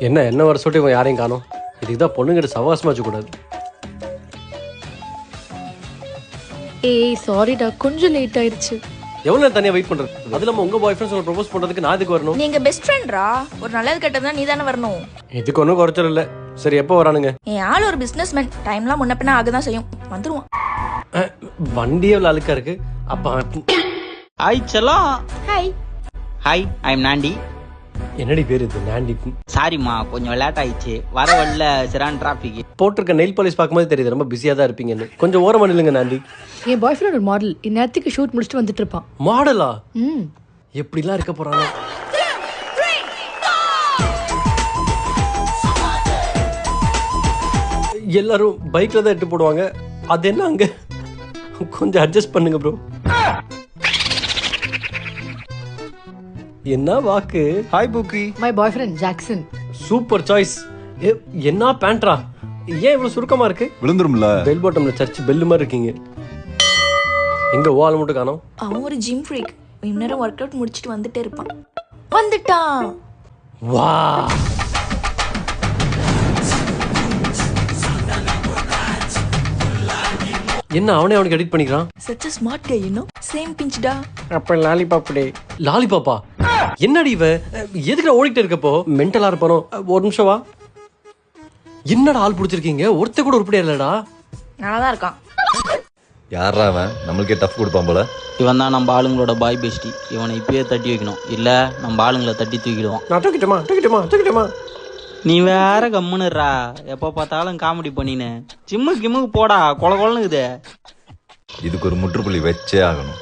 என்ன வருஷம் இவன் யாரையும் காணோம். இதுக்கு தான் பொண்ணுங்கிட்ட சவாசமா வச்சுக்கூடாது. ஏய் சாரிடா, கொஞ்சம் லேட் ஆயிடுச்சு. எவ்வளவு நேரம் தனியா வெயிட் பண்றது? அது இல்லாம உங்க பாய் ஃப்ரெண்ட்ஸ் ப்ரோபோஸ் பண்றதுக்கு நான் எதுக்கு வரணும்? நீங்க பெஸ்ட் ஃப்ரெண்ட்ரா, ஒரு நல்லது கெட்டதுனா நீ தானே வரணும். இதுக்கு ஒன்றும் குறைச்சல் இல்லை. சரி, எப்போ வரானுங்க? என் ஆள் ஒரு பிசினஸ்மேன், டைம்லாம் முன்ன பின்ன ஆகதான் செய்யும், வந்துருவான். வண்டியே இவ்வளவு அழுக்கா இருக்கு. அப்பா ஹாய் செல்லம். Hi. Hi, I am Nandi. என்னடி பேர் இது? நாண்டி. சாரிம்மா, கொஞ்சம் லேட் ஆயிடுச்சு. வர வழில சிறான் டிராபிக். போட்டிருக்க நெயில் பாலிஷ் பார்க்கும்போது தெரியுது ரொம்ப பிஸியா தான் இருப்பீங்கன்னு. கொஞ்சம் ஓரமா நில்லுங்க நாண்டி. என் பாய் ஃப்ரெண்ட் ஒரு மாடல், இந்நேரத்துக்கு ஷூட் முடிச்சுட்டு வந்துட்டு இருப்பான். மாடலா? எப்படிலாம் இருக்க போறானோ. எல்லாரும் பைக்ல தான் எட்டு போடுவாங்க. அது என்ன அங்க? கொஞ்சம் அட்ஜஸ்ட் பண்ணுங்க ப்ரோ. என்ன வாக்கு? ஹாய் புக்கி. My boyfriend Jackson. Super choice. என்ன பேண்ட்ரா? ஏன் இவ்வளவு சுருக்கமா இருக்கு? விழுந்துரும்ல. பெல் பாட்டம்ல சர்ச் பெல் மாதிரி இருக்கீங்க. எங்க வால் மட்டும் காணோம். அவன் ஒரு ஜிம் ஃப்ரீக், இந்நேரம் ஒர்க் அவுட் முடிச்சிட்டு வந்துட்டே இருப்பான். வந்துட்டான். வா, என்ன அவனே அவனுக்கு எடிட் பண்ணிக்கிறான்? such a smart guy, you know. same pinch டா. அப்ப லாலிபாப் டே. லாலிபாப்பா? என்னடி இவ? எதுக்குடா ஓடிட்டே இருக்கப்போ? மென்டலா இருப்பானோ? ஒரு நிமிஷம் வா. என்னடா ஆள் பிடிச்சிருக்கீங்க? ஒருத்த கூட உருப்படியா இல்லடா. நல்லாதான் இருக்கான். யாரா அவன்? நம்மளுக்கே டஃப் கொடுப்பான் போல. இவன் தான் நம்ம ஆளுங்களோட பாய் பெஸ்டி. இவனை இப்பயே தட்டி வைக்கணும், இல்ல நம்ம ஆளுங்களை தட்டி தூக்கிடுவான். நான் தூக்கிட்டமா. நீ வேற கம்முன்னுறா, எப்ப பார்த்தாலும் காமெடி பண்ணினு. ஜிம்முக்கு கிம்முக்கு போடா, கொல கொலனுக்குது. இதுக்கு ஒரு முற்றுப்புள்ளி வச்சே ஆகணும்.